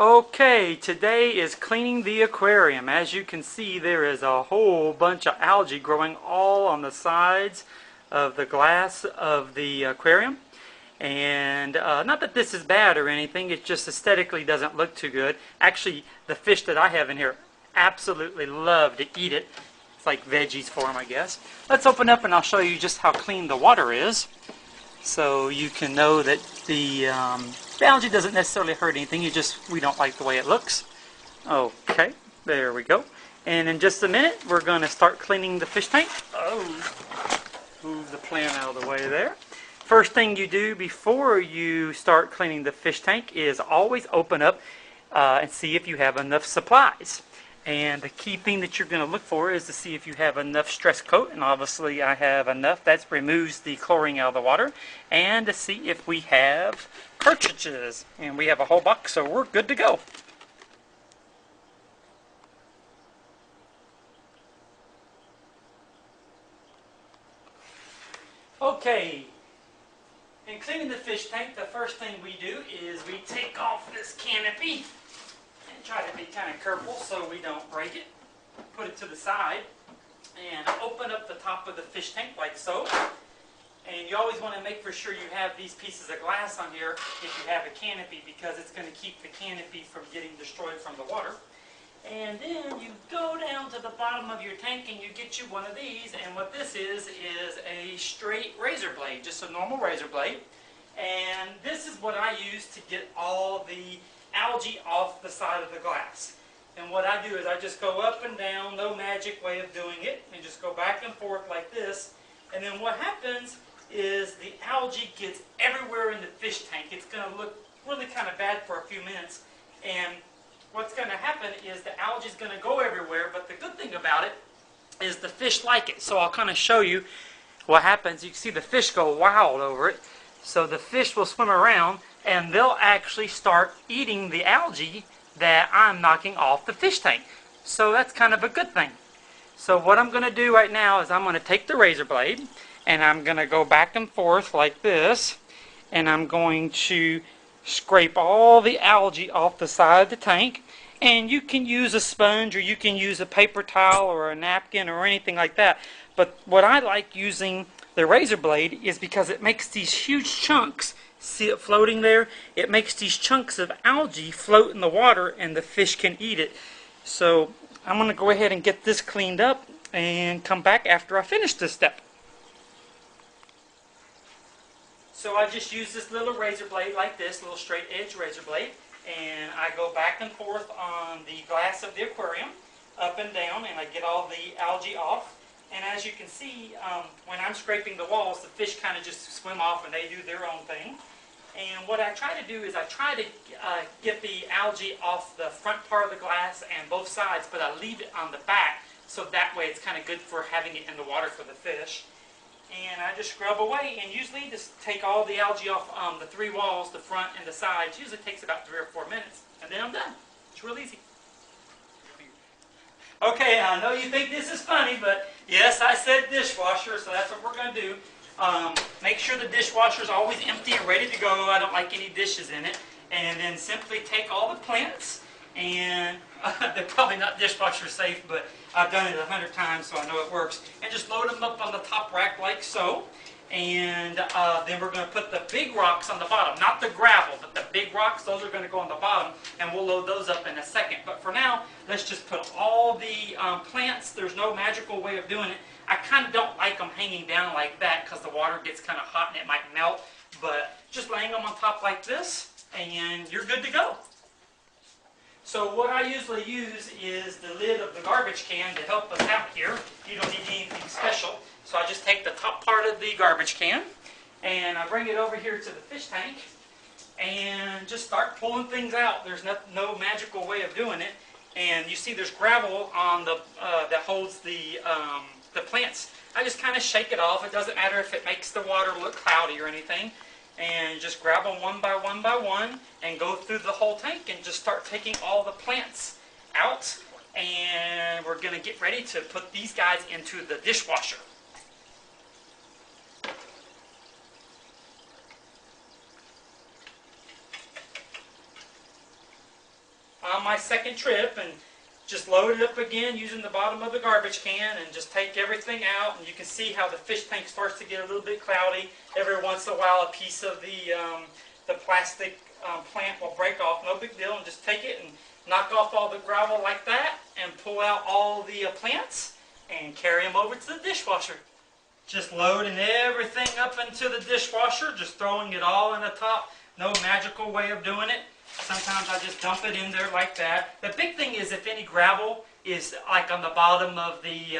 Okay, today is cleaning the aquarium. As you can see, there is a whole bunch of algae growing all on the sides of the glass of the aquarium. And not that this is bad or anything, it just aesthetically doesn't look too good. Actually, the fish that I have in here absolutely love to eat it. It's like veggies for them, I guess. Let's open up and I'll show you just how clean the water is, so you can know that the algae doesn't necessarily hurt anything. We don't like the way it looks. Okay, there we go. And in just a minute, we're going to start cleaning the fish tank. Oh, move the plant out of the way there. First thing you do before you start cleaning the fish tank is always open up and see if you have enough supplies. And the key thing that you're going to look for is to see if you have enough stress coat, and obviously I have enough. That removes the chlorine out of the water. And to see if we have cartridges, and we have a whole box, so we're good to go. Okay, in cleaning the fish tank, the first thing we do is we take off this canopy. Try to be kind of careful so we don't break it. Put it to the side and open up the top of the fish tank like so. And you always want to make for sure you have these pieces of glass on here if you have a canopy, because it's going to keep the canopy from getting destroyed from the water. And then you go down to the bottom of your tank and you get you one of these, and what this is a straight razor blade, just a normal razor blade. And this is what I use to get all the algae off the side of the glass. And what I do is I just go up and down, no magic way of doing it, and just go back and forth like this. And then what happens is the algae gets everywhere in the fish tank. It's going to look really kind of bad for a few minutes. And what's going to happen is the algae is going to go everywhere, but the good thing about it is the fish like it. So I'll kind of show you what happens. You can see the fish go wild over it. So the fish will swim around and they'll actually start eating the algae that I'm knocking off the fish tank. So that's kind of a good thing. So what I'm going to do right now is I'm going to take the razor blade and I'm going to go back and forth like this, and I'm going to scrape all the algae off the side of the tank. And you can use a sponge, or you can use a paper towel or a napkin or anything like that. But what I like using the razor blade is because it makes these huge chunks. See it floating there? It makes these chunks of algae float in the water and the fish can eat it. So I'm going to go ahead and get this cleaned up and come back after I finish this step. So I just use this little razor blade like this, little straight edge razor blade, and I go back and forth on the glass of the aquarium, up and down, and I get all the algae off. And as you can see, when I'm scraping the walls, the fish kind of just swim off and they do their own thing. And what I try to do is I try to get the algae off the front part of the glass and both sides, but I leave it on the back, so that way it's kind of good for having it in the water for the fish. And I just scrub away, and usually just take all the algae off the three walls, the front and the sides. Usually takes about 3 or 4 minutes, and then I'm done. It's real easy. Okay, I know you think this is funny, but yes, I said dishwasher, so that's what we're going to do. Make sure the dishwasher is always empty and ready to go. I don't like any dishes in it. And then simply take all the plants, and they're probably not dishwasher safe, but I've done it 100 times, so I know it works. And just load them up on the top rack like so. And then we're going to put the big rocks on the bottom, not the gravel, but the big rocks. Those are going to go on the bottom, and we'll load those up in a second. But for now, let's just put all the plants. There's no magical way of doing it. I kind of don't like them hanging down like that because the water gets kind of hot and it might melt. But just laying them on top like this, and you're good to go. So what I usually use is the lid of the garbage can to help us out here. You don't need anything special. So I just take the top part of the garbage can and I bring it over here to the fish tank and just start pulling things out. There's no magical way of doing it. And you see there's gravel on the that holds the plants. I just kind of shake it off. It doesn't matter if it makes the water look cloudy or anything. And just grab them one by one and go through the whole tank and just start taking all the plants out. And we're going to get ready to put these guys into the dishwasher. on my second trip and just load it up again using the bottom of the garbage can and just take everything out. And you can see how the fish tank starts to get a little bit cloudy. Every once in a while a piece of the plastic plant will break off. No big deal. And just take it and knock off all the gravel like that and pull out all the plants and carry them over to the dishwasher. Just loading everything up into the dishwasher, just throwing it all in the top. No magical way of doing it. Sometimes I just dump it in there like that. The big thing is if any gravel is like on the bottom of the,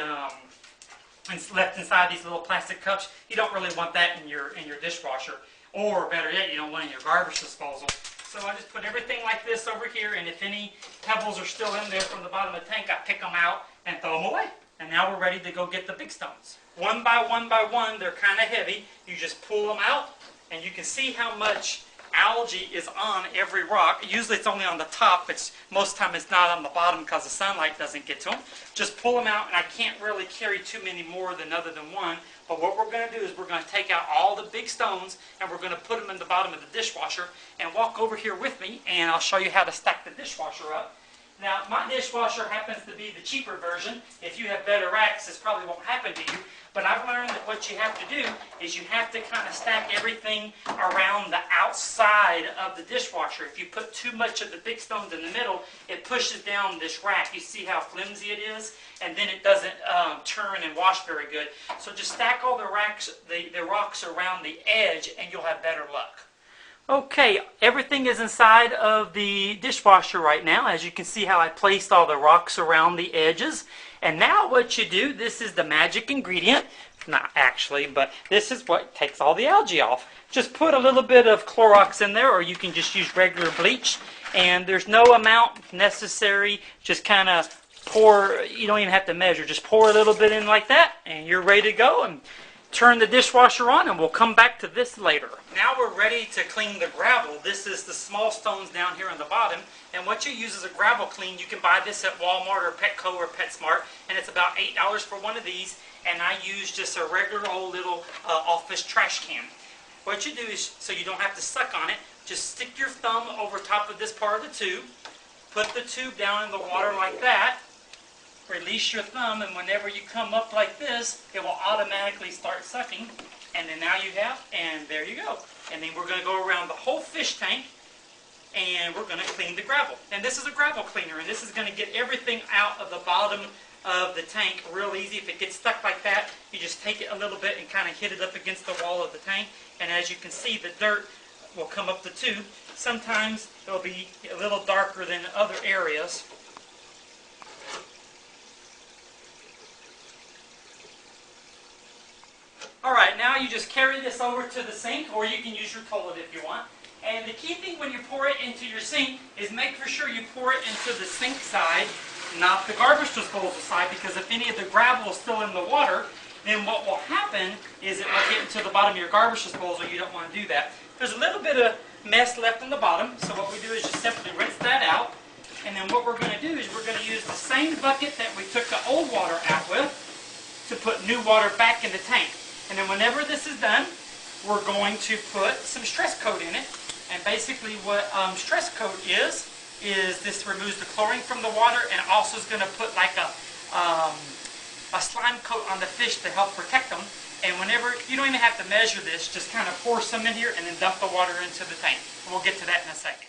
it's left inside these little plastic cups, you don't really want that in your dishwasher. Or better yet, you don't want it in your garbage disposal. So I just put everything like this over here, and if any pebbles are still in there from the bottom of the tank, I pick them out and throw them away. And now we're ready to go get the big stones. One by one, they're kind of heavy. You just pull them out, and you can see how much algae is on every rock. Usually it's only on the top. Most of the time it's not on the bottom because the sunlight doesn't get to them. Just pull them out, and I can't really carry too many more than other than one. But what we're going to do is we're going to take out all the big stones, and we're going to put them in the bottom of the dishwasher. And walk over here with me, and I'll show you how to stack the dishwasher up. Now, my dishwasher happens to be the cheaper version. If you have better racks, this probably won't happen to you. But I've learned that what you have to do is you have to kind of stack everything around the outside of the dishwasher. If you put too much of the big stones in the middle, it pushes down this rack. You see how flimsy it is? And then it doesn't turn and wash very good. So just stack all the rocks around the edge, and you'll have better luck. Okay, everything is inside of the dishwasher right now. As you can see how I placed all the rocks around the edges. And now what you do, this is the magic ingredient. Not actually, but this is what takes all the algae off. Just put a little bit of Clorox in there, or you can just use regular bleach. And there's no amount necessary. Just kind of pour, you don't even have to measure. Just pour a little bit in like that, and you're ready to go. And turn the dishwasher on, and we'll come back to this later. Now we're ready to clean the gravel. This is the small stones down here on the bottom, and what you use is a gravel clean. You can buy this at Walmart or Petco or PetSmart, and it's about $8 for one of these, and I use just a regular old little office trash can. What you do is, so you don't have to suck on it, just stick your thumb over top of this part of the tube, put the tube down in the water like that, release your thumb, and whenever you come up like this, it will automatically start sucking. And then now you have, and there you go. And then we're going to go around the whole fish tank, and we're going to clean the gravel. And this is a gravel cleaner, and this is going to get everything out of the bottom of the tank real easy. If it gets stuck like that, you just take it a little bit and kind of hit it up against the wall of the tank. And as you can see, the dirt will come up the tube. Sometimes it'll be a little darker than other areas. Alright, now you just carry this over to the sink, or you can use your toilet if you want. And the key thing when you pour it into your sink is make for sure you pour it into the sink side, not the garbage disposal side, because if any of the gravel is still in the water, then what will happen is it will get into the bottom of your garbage disposal. You don't want to do that. There's a little bit of mess left in the bottom, so what we do is just simply rinse that out. And then what we're going to do is we're going to use the same bucket that we took the old water out with to put new water back in the tank. And then whenever this is done, we're going to put some stress coat in it. And basically what stress coat is this removes the chlorine from the water, and also is going to put like a slime coat on the fish to help protect them. And whenever, you don't even have to measure this, just kind of pour some in here and then dump the water into the tank. We'll get to that in a second.